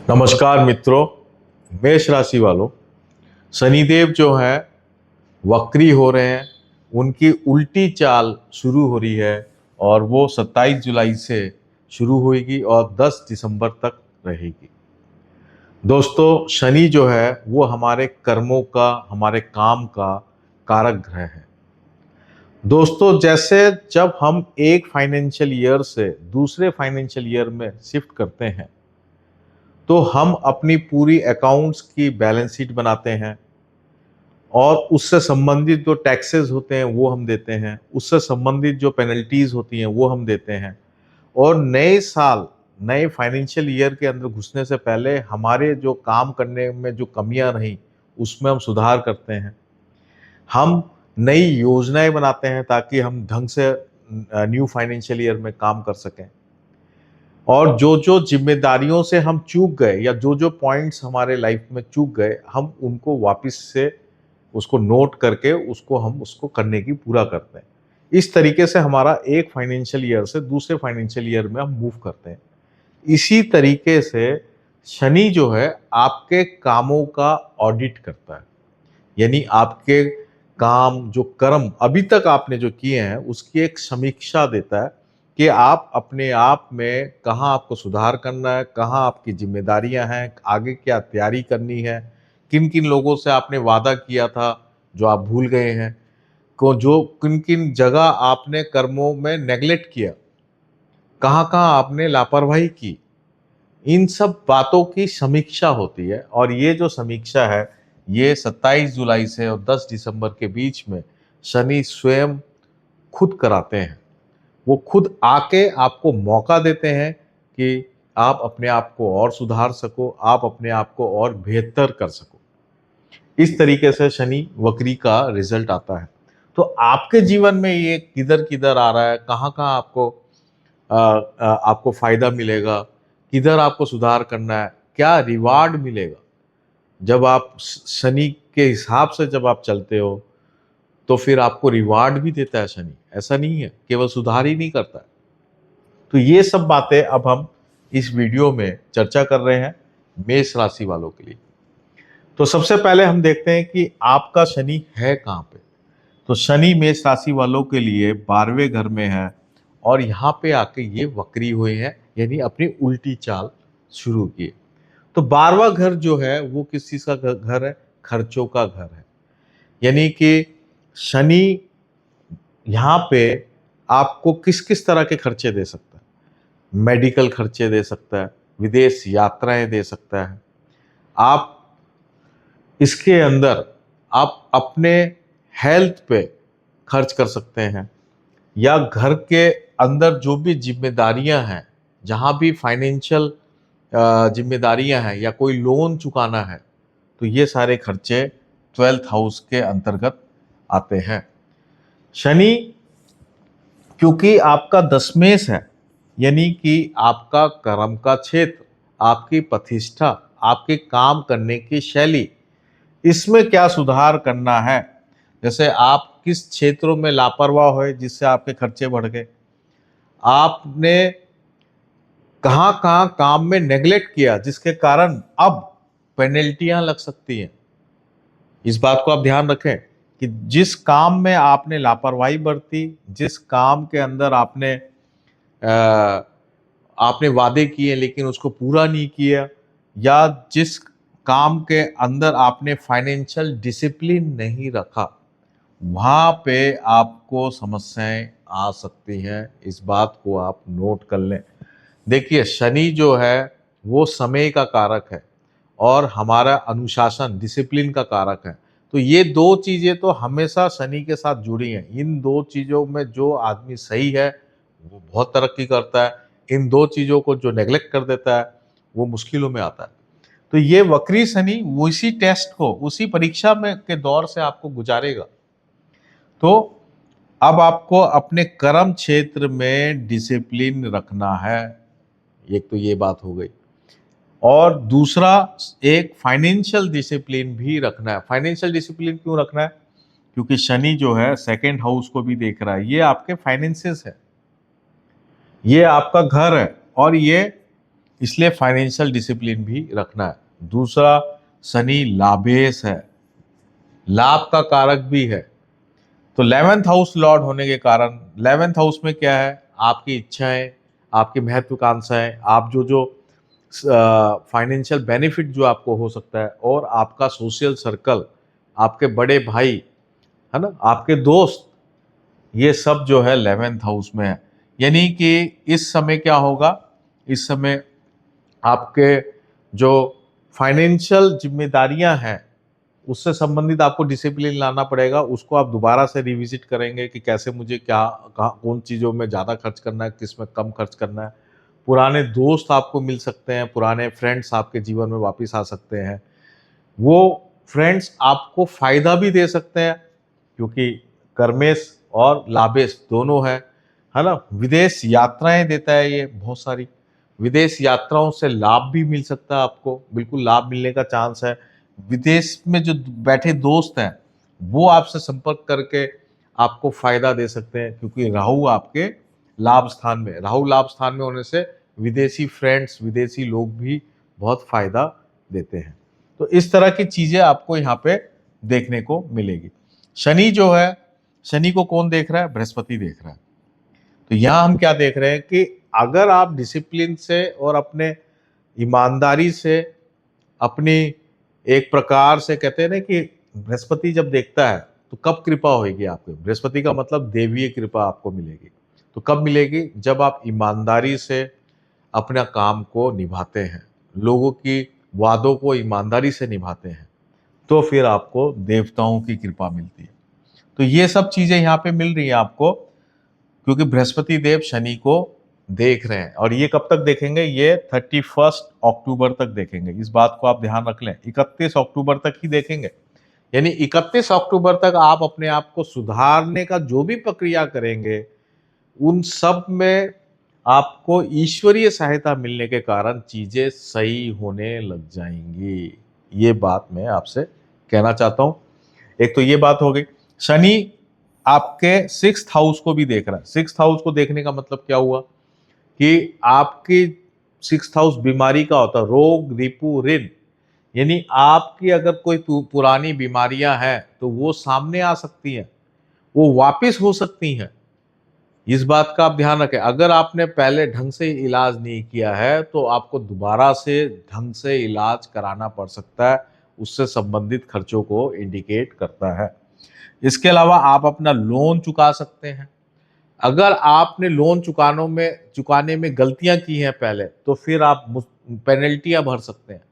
नमस्कार मित्रों। मेष राशि वालों, शनिदेव जो है वक्री हो रहे हैं। उनकी उल्टी चाल शुरू हो रही है और वो 27 जुलाई से शुरू होगी और 10 दिसंबर तक रहेगी। दोस्तों, शनि जो है वो हमारे कर्मों का, हमारे काम का कारक ग्रह है। दोस्तों, जैसे जब हम एक फाइनेंशियल ईयर से दूसरे फाइनेंशियल ईयर में शिफ्ट करते हैं तो हम अपनी पूरी अकाउंट्स की बैलेंस शीट बनाते हैं और उससे संबंधित जो टैक्सेस होते हैं वो हम देते हैं, उससे संबंधित जो पेनल्टीज होती हैं वो हम देते हैं। और नए साल, नए फाइनेंशियल ईयर के अंदर घुसने से पहले हमारे जो काम करने में जो कमियां रहीं उसमें हम सुधार करते हैं। हम नई योजनाएं बनाते हैं ताकि हम ढंग से न्यू फाइनेंशियल ईयर में काम कर सकें। और जो जो जिम्मेदारियों से हम चूक गए या जो जो पॉइंट्स हमारे लाइफ में चूक गए, हम उनको वापस से उसको नोट करके उसको करने की पूरा करते हैं। इस तरीके से हमारा एक फाइनेंशियल ईयर से दूसरे फाइनेंशियल ईयर में हम मूव करते हैं। इसी तरीके से शनि जो है आपके कामों का ऑडिट करता है, यानी आपके काम, जो कर्म अभी तक आपने जो किए हैं उसकी एक समीक्षा देता है कि आप अपने आप में कहाँ आपको सुधार करना है, कहाँ आपकी जिम्मेदारियां हैं, आगे क्या तैयारी करनी है, किन किन लोगों से आपने वादा किया था जो आप भूल गए हैं, को जो किन किन जगह आपने कर्मों में नेगलेक्ट किया, कहाँ कहाँ आपने लापरवाही की। इन सब बातों की समीक्षा होती है और ये जो समीक्षा है ये 27 जुलाई से और 10 दिसंबर के बीच में शनि स्वयं खुद कराते हैं। वो खुद आके आपको मौका देते हैं कि आप अपने आप को और सुधार सको, आप अपने आप को और बेहतर कर सको। इस तरीके से शनि वक्री का रिजल्ट आता है। तो आपके जीवन में ये किधर किधर आ रहा है, कहाँ कहाँ आपको फायदा मिलेगा, किधर आपको सुधार करना है, क्या रिवार्ड मिलेगा। जब आप शनि के हिसाब से जब आप चलते हो तो फिर आपको रिवार्ड भी देता है शनि। ऐसा नहीं है केवल सुधार ही नहीं करता है। तो ये सब बातें अब हम इस वीडियो में चर्चा कर रहे हैं मेष राशि वालों के लिए। तो सबसे पहले हम देखते हैं कि आपका शनि है कहाँ पे। तो शनि मेष राशि वालों के लिए 12वें घर में है और यहाँ पे आके ये वक्री हुए हैं, यानी अपनी उल्टी चाल शुरू की। तो 12वां घर जो है वो किस चीज का घर है? खर्चों का घर है। यानी कि शनि यहाँ पे आपको किस किस तरह के खर्चे दे सकता है। मेडिकल खर्चे दे सकता है, विदेश यात्राएं दे सकता है। आप इसके अंदर आप अपने हेल्थ पे खर्च कर सकते हैं, या घर के अंदर जो भी जिम्मेदारियां हैं, जहां भी फाइनेंशियल जिम्मेदारियां हैं या कोई लोन चुकाना है, तो ये सारे खर्चे 12th हाउस के अंतर्गत आते हैं। शनि क्योंकि आपका दशमेश है, यानी कि आपका कर्म का क्षेत्र, आपकी प्रतिष्ठा, आपके काम करने की शैली, इसमें क्या सुधार करना है। जैसे आप किस क्षेत्रों में लापरवाह हुए जिससे आपके खर्चे बढ़ गए, आपने कहाँ कहाँ काम में नेगलेक्ट किया जिसके कारण अब पेनल्टियां लग सकती हैं। इस बात को आप ध्यान रखें कि जिस काम में आपने लापरवाही बरती, जिस काम के अंदर आपने वादे किए लेकिन उसको पूरा नहीं किया, या जिस काम के अंदर आपने फाइनेंशियल डिसिप्लिन नहीं रखा, वहां पे आपको समस्याएं आ सकती हैं। इस बात को आप नोट कर लें। देखिए, शनि जो है वो समय का कारक है और हमारा अनुशासन, डिसिप्लिन का कारक है। तो ये दो चीजें तो हमेशा शनि के साथ जुड़ी हैं। इन दो चीजों में जो आदमी सही है वो बहुत तरक्की करता है। इन दो चीजों को जो नेग्लेक्ट कर देता है वो मुश्किलों में आता है। तो ये वक्री शनि उसी टेस्ट को, उसी परीक्षा में के दौर से आपको गुजारेगा। तो अब आपको अपने कर्म क्षेत्र में डिसिप्लिन रखना है। एक तो ये बात हो गई, और दूसरा एक फाइनेंशियल डिसिप्लिन भी रखना है। फाइनेंशियल डिसिप्लिन क्यों रखना है? क्योंकि शनि जो है सेकंड हाउस को भी देख रहा है। ये आपके फाइनेंसेस है, ये आपका घर है और ये इसलिए फाइनेंशियल डिसिप्लिन भी रखना है। दूसरा, शनि लाभेश है, लाभ का कारक भी है। तो 11th हाउस लॉर्ड होने के कारण 11th हाउस में क्या है, आपकी इच्छाएं, आपकी महत्वाकांक्षाएं, आप जो जो फाइनेंशियल बेनिफिट जो आपको हो सकता है, और आपका सोशल सर्कल, आपके बड़े भाई, है ना, आपके दोस्त, ये सब जो है 11th हाउस में है। यानी कि इस समय क्या होगा, इस समय आपके जो फाइनेंशियल जिम्मेदारियां हैं उससे संबंधित आपको डिसिप्लिन लाना पड़ेगा। उसको आप दोबारा से रिविजिट करेंगे कि कैसे मुझे क्या, कहाँ, कौन चीज़ों में ज़्यादा खर्च करना है, किस में कम खर्च करना है। पुराने दोस्त आपको मिल सकते हैं, पुराने फ्रेंड्स आपके जीवन में वापस आ सकते हैं। वो फ्रेंड्स आपको फायदा भी दे सकते हैं, क्योंकि कर्मेश और लाभेश दोनों है ना। विदेश यात्राएं देता है ये बहुत सारी, विदेश यात्राओं से लाभ भी मिल सकता है आपको, बिल्कुल लाभ मिलने का चांस है। विदेश में जो बैठे दोस्त हैं वो आपसे संपर्क करके आपको फायदा दे सकते हैं, क्योंकि राहु आपके लाभ स्थान में, राहु लाभ स्थान में होने से विदेशी फ्रेंड्स, विदेशी लोग भी बहुत फायदा देते हैं। तो इस तरह की चीजें आपको यहाँ पे देखने को मिलेगी। शनि जो है, शनि को कौन देख रहा है, बृहस्पति देख रहा है। तो यहाँ हम क्या देख रहे हैं कि अगर आप डिसिप्लिन से और अपने ईमानदारी से, अपनी एक प्रकार से, कहते हैं ना कि बृहस्पति जब देखता है तो कब कृपा होगी आपको, बृहस्पति का मतलब देवीय कृपा आपको मिलेगी। तो कब मिलेगी, जब आप ईमानदारी से अपना काम को निभाते हैं, लोगों की वादों को ईमानदारी से निभाते हैं, तो फिर आपको देवताओं की कृपा मिलती है। तो ये सब चीजें यहाँ पे मिल रही है आपको, क्योंकि बृहस्पति देव शनि को देख रहे हैं। और ये कब तक देखेंगे, ये 31 अक्टूबर तक देखेंगे। इस बात को आप ध्यान रख लें, 31 अक्टूबर तक ही देखेंगे। यानी 31 अक्टूबर तक आप अपने आप को सुधारने का जो भी प्रक्रिया करेंगे, उन सब में आपको ईश्वरीय सहायता मिलने के कारण चीजें सही होने लग जाएंगी। ये बात मैं आपसे कहना चाहता हूं। एक तो ये बात हो गई। शनि आपके 6th हाउस को भी देख रहा है। 6th हाउस को देखने का मतलब क्या हुआ कि आपकी 6th हाउस बीमारी का होता है, रोग, रिपु, ऋण। यानी आपकी अगर कोई पुरानी बीमारियां हैं तो वो सामने आ सकती हैं, वो वापस हो सकती हैं। इस बात का आप ध्यान रखें। अगर आपने पहले ढंग से इलाज नहीं किया है तो आपको दोबारा से ढंग से इलाज कराना पड़ सकता है, उससे संबंधित खर्चों को इंडिकेट करता है। इसके अलावा आप अपना लोन चुका सकते हैं। अगर आपने लोन चुकाने में गलतियां की हैं पहले, तो फिर आप पेनल्टियां भर सकते हैं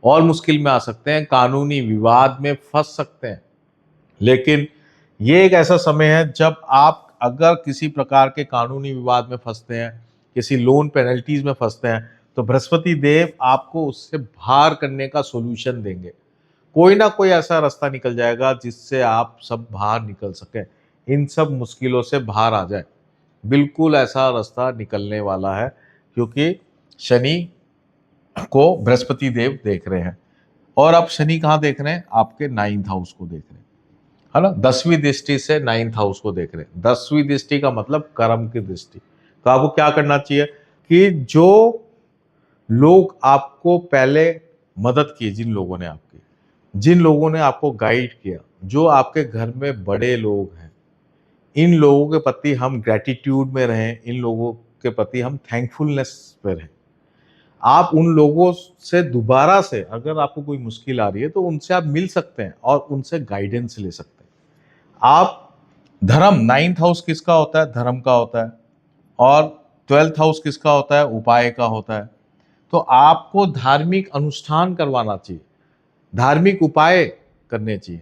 और मुश्किल में आ सकते हैं, कानूनी विवाद में फंस सकते हैं। लेकिन ये एक ऐसा समय है जब आप अगर किसी प्रकार के कानूनी विवाद में फंसते हैं, किसी लोन पेनल्टीज में फंसते हैं, तो बृहस्पति देव आपको उससे बाहर करने का सॉल्यूशन देंगे। कोई ना कोई ऐसा रास्ता निकल जाएगा जिससे आप सब बाहर निकल सकें, इन सब मुश्किलों से बाहर आ जाए। बिल्कुल ऐसा रास्ता निकलने वाला है, क्योंकि शनि को बृहस्पति देव देख रहे हैं। और अब शनि कहाँ देख रहे हैं, आपके 9th हाउस को देख रहे हैं, है ना। 10वीं दृष्टि से 9th हाउस को देख रहे हैं। 10वीं दृष्टि का मतलब कर्म की दृष्टि। तो आपको क्या करना चाहिए कि जो लोग आपको पहले मदद की, जिन लोगों ने आपको गाइड किया, जो आपके घर में बड़े लोग हैं, इन लोगों के प्रति हम ग्रेटिट्यूड में रहें, इन लोगों के प्रति हम थैंकफुलनेस पे रहें। आप उन लोगों से दोबारा से, अगर आपको कोई मुश्किल आ रही है तो उनसे आप मिल सकते हैं और उनसे गाइडेंस ले सकते हैं। आप धर्म, 9th हाउस किसका होता है, धर्म का होता है, और 12th हाउस किसका होता है, उपाय का होता है। तो आपको धार्मिक अनुष्ठान करवाना चाहिए, धार्मिक उपाय करने चाहिए।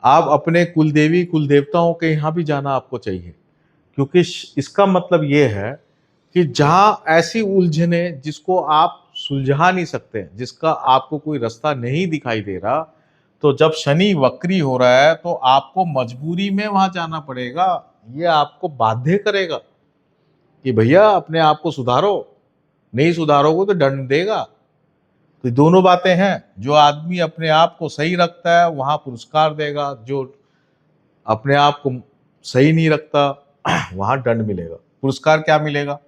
आप अपने कुलदेवी कुल देवताओं के यहाँ भी जाना आपको चाहिए, क्योंकि इसका मतलब ये है कि जहां ऐसी उलझने जिसको आप सुलझा नहीं सकते, जिसका आपको कोई रास्ता नहीं दिखाई दे रहा, तो जब शनि वक्री हो रहा है तो आपको मजबूरी में वहां जाना पड़ेगा। ये आपको बाध्य करेगा कि भैया अपने आप को सुधारो, नहीं सुधारोगे तो दंड देगा। तो दोनों बातें हैं, जो आदमी अपने आप को सही रखता है वहां पुरस्कार देगा, जो अपने आप को सही नहीं रखता वहां दंड मिलेगा। पुरस्कार क्या मिलेगा,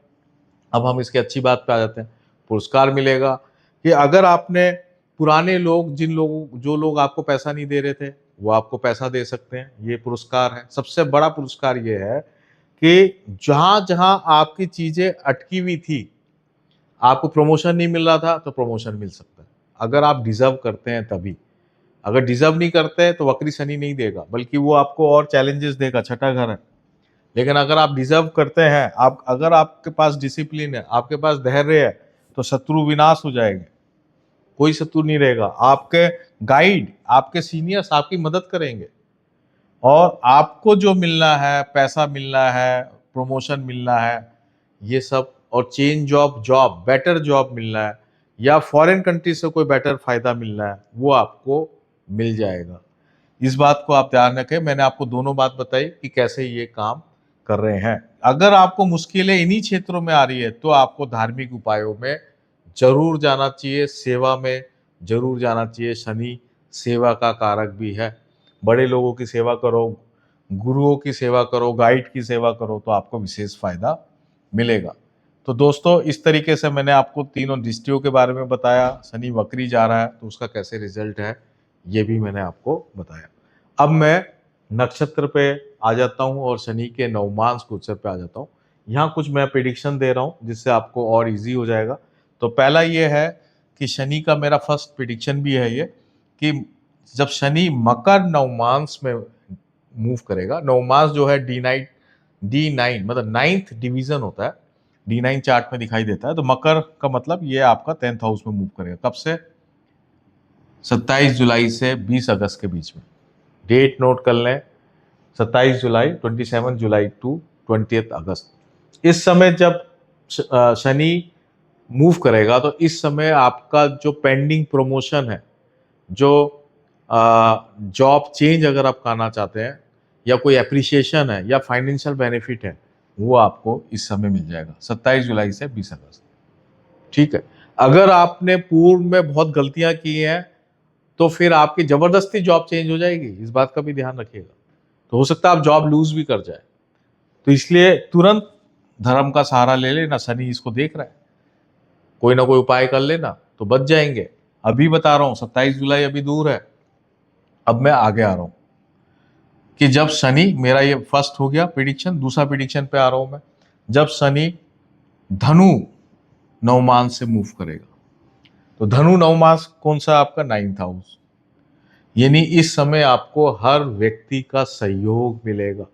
अब हम इसकी अच्छी बात पे आ जाते हैं। पुरस्कार मिलेगा कि अगर आपने पुराने लोग जो लोग आपको पैसा नहीं दे रहे थे वो आपको पैसा दे सकते हैं, ये पुरस्कार है। सबसे बड़ा पुरस्कार ये है कि जहां जहां आपकी चीजें अटकी हुई थी, आपको प्रमोशन नहीं मिल रहा था तो प्रमोशन मिल सकता है, अगर आप डिजर्व करते हैं तभी। अगर डिजर्व नहीं करते हैं तो वक्री शनि नहीं देगा, बल्कि वो आपको और चैलेंजेस देगा, छठा घर है। लेकिन अगर आप डिजर्व करते हैं, आप अगर आपके पास डिसिप्लिन है, आपके पास धैर्य है, तो शत्रु विनाश हो जाएंगे, कोई शत्रु नहीं रहेगा। आपके गाइड, आपके सीनियर्स आपकी मदद करेंगे, और आपको जो मिलना है, पैसा मिलना है, प्रमोशन मिलना है, ये सब, और change of job, better job मिलना है, या फॉरेन कंट्री से कोई बेटर फायदा मिलना है, वो आपको मिल जाएगा। इस बात को आप ध्यान रखें। मैंने आपको दोनों बात बताई कि कैसे ये काम कर रहे हैं। अगर आपको मुश्किलें इन्हीं क्षेत्रों में आ रही है तो आपको धार्मिक उपायों में जरूर जाना चाहिए, सेवा में जरूर जाना चाहिए। शनि सेवा का कारक भी है। बड़े लोगों की सेवा करो, गुरुओं की सेवा करो, गाइड की सेवा करो, तो आपको विशेष फायदा मिलेगा। तो दोस्तों, इस तरीके से मैंने आपको तीनों दृष्टियों के बारे में बताया। शनि वक्री जा रहा है तो उसका कैसे रिजल्ट है, ये भी मैंने आपको बताया। अब मैं नक्षत्र पे आ जाता हूँ और शनि के नवमांश गोचर पे आ जाता हूँ। यहाँ कुछ मैं प्रिडिक्शन दे रहा हूँ जिससे आपको और इजी हो जाएगा। तो पहला ये है कि शनि का मेरा फर्स्ट प्रिडिक्शन भी है ये, कि जब शनि मकर नवमांश में मूव करेगा, नवमांश जो है D9 मतलब 9th डिवीजन होता है, D9 चार्ट में दिखाई देता है। तो मकर का मतलब ये आपका 10th हाउस में मूव करेगा। कब से? 27 जुलाई से 20 अगस्त के बीच में। डेट नोट कर लें, 27 जुलाई, 27 जुलाई टू 20 अगस्त। इस समय जब शनि मूव करेगा तो इस समय आपका जो पेंडिंग प्रमोशन है, जो जॉब चेंज अगर आप करना चाहते हैं, या कोई एप्रिसिएशन है, या फाइनेंशियल बेनिफिट है, वो आपको इस समय मिल जाएगा 27 जुलाई से 20 अगस्त। ठीक है। अगर आपने पूर्व में बहुत गलतियां की हैं तो फिर आपकी जबरदस्ती जॉब चेंज हो जाएगी, इस बात का भी ध्यान रखिएगा। तो हो सकता है आप जॉब लूज भी कर जाए, तो इसलिए तुरंत धर्म का सहारा ले लेना। शनि इसको देख रहा है, कोई ना कोई उपाय कर लेना तो बच जाएंगे। अभी बता रहा हूं, 27 जुलाई अभी दूर है। अब मैं आगे आ रहा हूं कि जब शनि, मेरा ये फर्स्ट हो गया प्रिडिक्शन, दूसरा प्रिडिक्शन पे आ रहा हूं मैं। जब शनि धनु नवमांश से मूव करेगा, तो धनु नवमांश कौन सा? आपका 9th हाउस। यानी इस समय आपको हर व्यक्ति का सहयोग मिलेगा।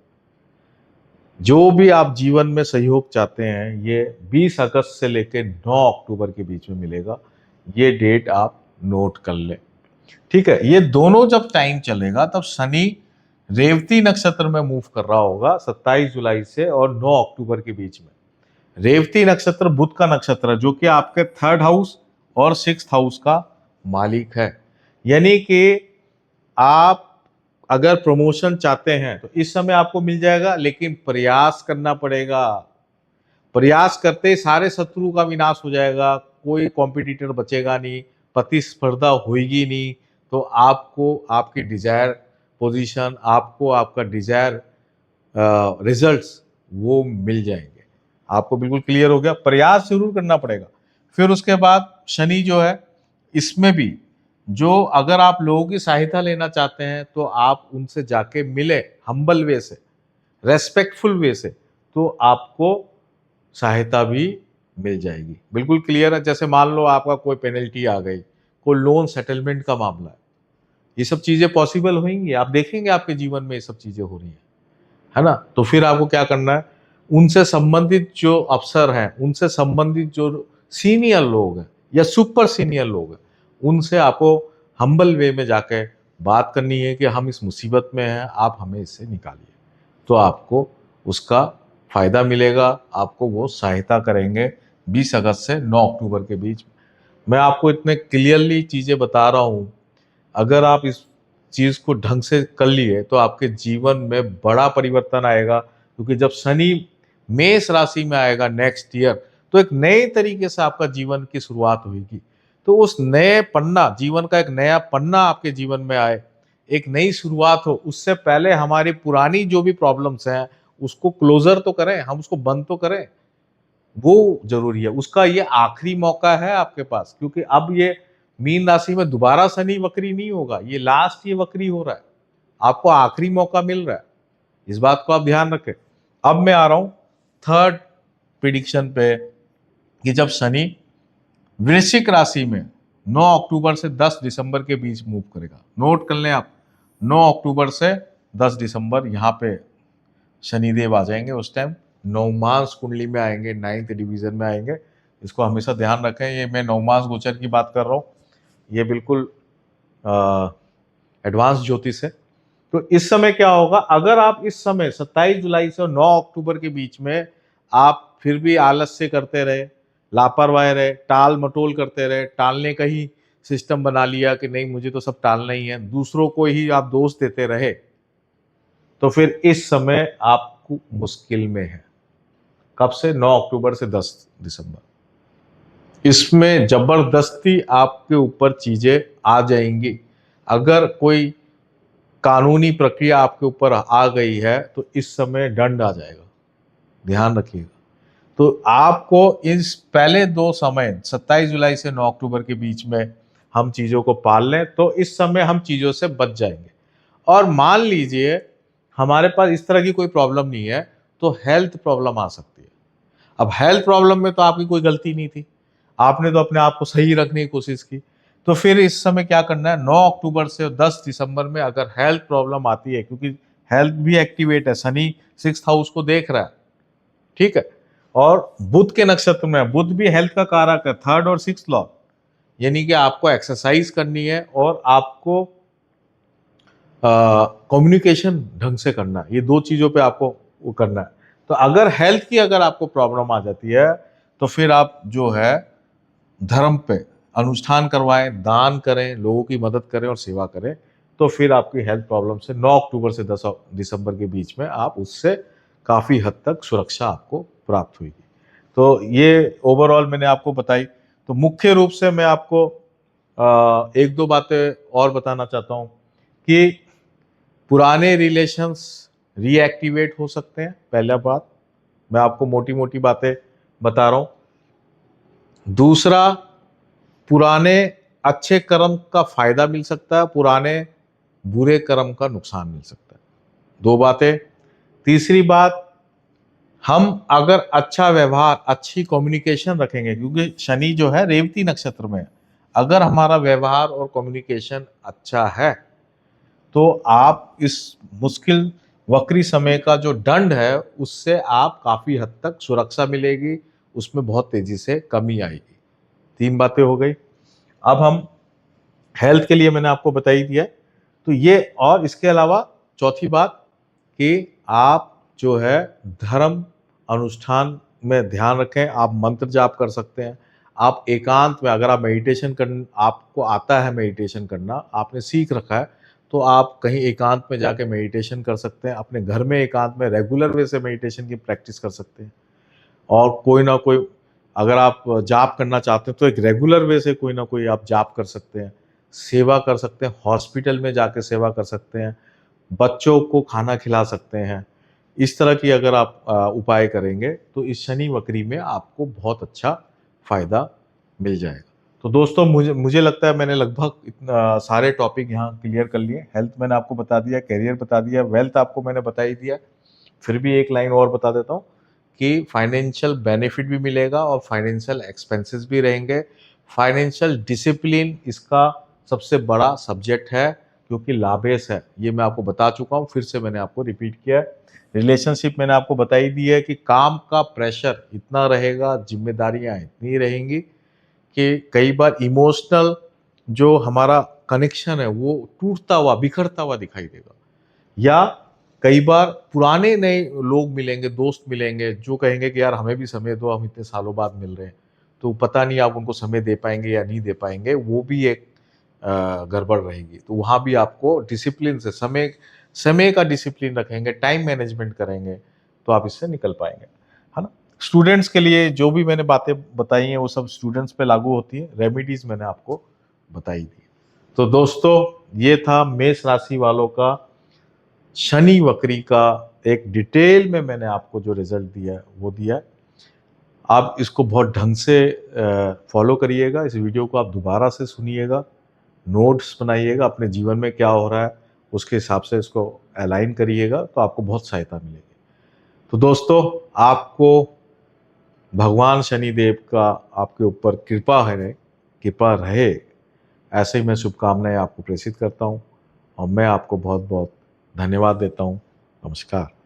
जो भी आप जीवन में सहयोग चाहते हैं, ये 20 अगस्त से लेकर 9 अक्टूबर के बीच में मिलेगा। ये डेट आप नोट कर लें। ठीक है। ये दोनों जब टाइम चलेगा तब शनि रेवती नक्षत्र में मूव कर रहा होगा 27 जुलाई से और 9 अक्टूबर के बीच में। रेवती नक्षत्र बुध का नक्षत्र है, जो कि आपके 3rd हाउस और 6th हाउस का मालिक है। यानी कि आप अगर प्रमोशन चाहते हैं तो इस समय आपको मिल जाएगा, लेकिन प्रयास करना पड़ेगा। प्रयास करते ही सारे शत्रु का विनाश हो जाएगा, कोई कॉम्पिटिटर बचेगा नहीं, प्रतिस्पर्धा होगी नहीं, तो आपको आपकी डिजायर पोजीशन, आपको आपका डिजायर रिजल्ट्स वो मिल जाएंगे। आपको बिल्कुल क्लियर हो गया। प्रयास जरूर करना पड़ेगा। फिर उसके बाद शनि जो है, इसमें भी जो अगर आप लोगों की सहायता लेना चाहते हैं तो आप उनसे जाके मिले, हम्बल वे से, रेस्पेक्टफुल वे से, तो आपको सहायता भी मिल जाएगी। बिल्कुल क्लियर है। जैसे मान लो आपका कोई पेनल्टी आ गई, कोई लोन सेटलमेंट का मामला है, ये सब चीजें पॉसिबल होंगी। आप देखेंगे आपके जीवन में ये सब चीजें हो रही है ना। तो फिर आपको क्या करना है, उनसे संबंधित जो अफसर हैं, उनसे संबंधित जो सीनियर लोग हैं या सुपर सीनियर लोग हैं, उनसे आपको हम्बल वे में जाकर बात करनी है कि हम इस मुसीबत में हैं, आप हमें इससे निकालिए। तो आपको उसका फायदा मिलेगा, आपको वो सहायता करेंगे 20 अगस्त से 9 अक्टूबर के बीच। मैं आपको इतने क्लियरली चीजें बता रहा हूं, अगर आप इस चीज को ढंग से कर लिए तो आपके जीवन में बड़ा परिवर्तन आएगा। क्योंकि जब शनि मेष राशि में आएगा नेक्स्ट ईयर, तो एक नए तरीके से आपका जीवन की शुरुआत होगी। तो उस नए पन्ना, जीवन का एक नया पन्ना आपके जीवन में आए, एक नई शुरुआत हो, उससे पहले हमारी पुरानी जो भी प्रॉब्लम्स हैं उसको क्लोजर तो करें, हम उसको बंद तो करें। वो जरूरी है। उसका ये आखिरी मौका है आपके पास, क्योंकि अब ये मीन राशि में दोबारा शनि वक्री नहीं होगा, ये लास्ट ये वक्री हो रहा है, आपको आखिरी मौका मिल रहा है, इस बात को आप ध्यान रखें। अब मैं आ रहा हूं थर्ड प्रिडिक्शन पे कि जब शनि वृश्चिक राशि में 9 अक्टूबर से 10 दिसंबर के बीच मूव करेगा। नोट कर लें आप, 9 अक्टूबर से 10 दिसंबर यहाँ पे शनिदेव आ जाएंगे। उस टाइम नवमांश कुंडली में आएंगे, 9th डिवीजन में आएंगे। इसको हमेशा ध्यान रखें, ये मैं नवमांश गोचर की बात कर रहा हूँ, ये बिल्कुल एडवांस ज्योतिष है। तो इस समय क्या होगा, अगर आप इस समय 27 जुलाई से 9 अक्टूबर के बीच में आप फिर भी आलस्य करते रहे, लापरवाह रहे, टाल मटोल करते रहे, टालने का ही सिस्टम बना लिया कि नहीं मुझे तो सब टालना ही है, दूसरों को ही आप दोष देते रहे, तो फिर इस समय आपको मुश्किल में है। कब से? 9 अक्टूबर से 10 दिसंबर। इसमें जबरदस्ती आपके ऊपर चीजें आ जाएंगी। अगर कोई कानूनी प्रक्रिया आपके ऊपर आ गई है तो इस समय दंड आ जाएगा, ध्यान रखिएगा। तो आपको इस पहले दो समय 27 जुलाई से 9 अक्टूबर के बीच में हम चीजों को पाल लें तो इस समय हम चीजों से बच जाएंगे। और मान लीजिए हमारे पास इस तरह की कोई प्रॉब्लम नहीं है तो हेल्थ प्रॉब्लम आ सकती है। अब हेल्थ प्रॉब्लम में तो आपकी कोई गलती नहीं थी, आपने तो अपने आप को सही रखने की कोशिश की, तो फिर इस समय क्या करना है, 9 अक्टूबर से 10 दिसंबर में अगर हेल्थ प्रॉब्लम आती है, क्योंकि हेल्थ भी एक्टिवेट है, शनि 6th हाउस को देख रहा है, ठीक है, और बुध के नक्षत्र में, बुध भी हेल्थ का कारक है, 3rd और 6th लॉ, यानी कि आपको एक्सरसाइज करनी है और आपको कम्युनिकेशन ढंग से करना है, ये दो चीजों पे आपको वो करना है। तो अगर हेल्थ की अगर आपको प्रॉब्लम आ जाती है तो फिर आप जो है धर्म पे अनुष्ठान करवाएं, दान करें, लोगों की मदद करें और सेवा करें, तो फिर आपकी हेल्थ प्रॉब्लम से 9 अक्टूबर से 10 दिसंबर के बीच में आप उससे काफ़ी हद तक सुरक्षा आपको प्राप्त होगी। तो ये ओवरऑल मैंने आपको बताई। तो मुख्य रूप से मैं आपको एक दो बातें और बताना चाहता हूँ कि पुराने रिलेशंस रीएक्टिवेट हो सकते हैं, पहला बात मैं आपको मोटी मोटी बातें बता रहा हूं। दूसरा, पुराने अच्छे कर्म का फायदा मिल सकता है, पुराने बुरे कर्म का नुकसान मिल सकता है, दो बातें। तीसरी बात, हम अगर अच्छा व्यवहार, अच्छी कम्युनिकेशन रखेंगे, क्योंकि शनि जो है रेवती नक्षत्र में है, अगर हमारा व्यवहार और कम्युनिकेशन अच्छा है तो आप इस मुश्किल वक्री समय का जो दंड है उससे आप काफी हद तक सुरक्षा मिलेगी, उसमें बहुत तेजी से कमी आएगी। तीन बातें हो गई। अब हम हेल्थ के लिए मैंने आपको बता ही दिया, तो ये, और इसके अलावा चौथी बात कि आप जो है धर्म अनुष्ठान में ध्यान रखें, आप मंत्र जाप कर सकते हैं, आप एकांत में, अगर आप मेडिटेशन कर, आपको आता है मेडिटेशन करना, आपने सीख रखा है, तो आप कहीं एकांत में जाके मेडिटेशन कर सकते हैं, अपने घर में एकांत में रेगुलर वे से मेडिटेशन की प्रैक्टिस कर सकते हैं। और कोई ना कोई, अगर आप जाप करना चाहते हैं तो एक रेगुलर वे से कोई ना कोई आप जाप कर सकते हैं, सेवा कर सकते हैं, हॉस्पिटल में जाके सेवा कर सकते हैं, बच्चों को खाना खिला सकते हैं। इस तरह की अगर आप उपाय करेंगे तो इस शनि वक्री में आपको बहुत अच्छा फायदा मिल जाएगा। तो दोस्तों, मुझे मुझे लगता है मैंने लगभग इतना सारे टॉपिक यहाँ क्लियर कर लिए। हेल्थ मैंने आपको बता दिया, कैरियर बता दिया, वेल्थ आपको मैंने बता ही दिया। फिर भी एक लाइन और बता देता हूँ कि फाइनेंशियल बेनिफिट भी मिलेगा और फाइनेंशियल एक्सपेंसेस भी रहेंगे। फाइनेंशियल डिसिप्लिन इसका सबसे बड़ा सब्जेक्ट है, क्योंकि लाभेश है, ये मैं आपको बता चुका हूँ, फिर से मैंने आपको रिपीट किया है। रिलेशनशिप मैंने आपको बताई दी है कि काम का प्रेशर इतना रहेगा, जिम्मेदारियां इतनी रहेंगी कि कई बार इमोशनल जो हमारा कनेक्शन है वो टूटता हुआ, बिखरता हुआ दिखाई देगा। या कई बार पुराने नए लोग मिलेंगे, दोस्त मिलेंगे, जो कहेंगे कि यार हमें भी समय दो, हम इतने सालों बाद मिल रहे हैं, तो पता नहीं आप उनको समय दे पाएंगे या नहीं दे पाएंगे, वो भी एक गड़बड़ रहेगी। तो वहाँ भी आपको डिसिप्लिन से, समय समय का डिसिप्लिन रखेंगे, टाइम मैनेजमेंट करेंगे, तो आप इससे निकल पाएंगे, है ना। स्टूडेंट्स के लिए जो भी मैंने बातें बताई हैं वो सब स्टूडेंट्स पे लागू होती है, रेमेडीज मैंने आपको बताई दी। तो दोस्तों, ये था मेष राशि वालों का शनि वक्री का एक डिटेल में मैंने आपको जो रिजल्ट दिया है वो दिया है। आप इसको बहुत ढंग से फॉलो करिएगा। इस वीडियो को आप दोबारा से सुनिएगा, नोट्स बनाइएगा, अपने जीवन में क्या हो रहा है उसके हिसाब से इसको अलाइन करिएगा, तो आपको बहुत सहायता मिलेगी। तो दोस्तों, आपको भगवान शनिदेव का आपके ऊपर कृपा रहे, ऐसे ही मैं शुभकामनाएं आपको प्रेषित करता हूं और मैं आपको बहुत बहुत धन्यवाद देता हूं। नमस्कार।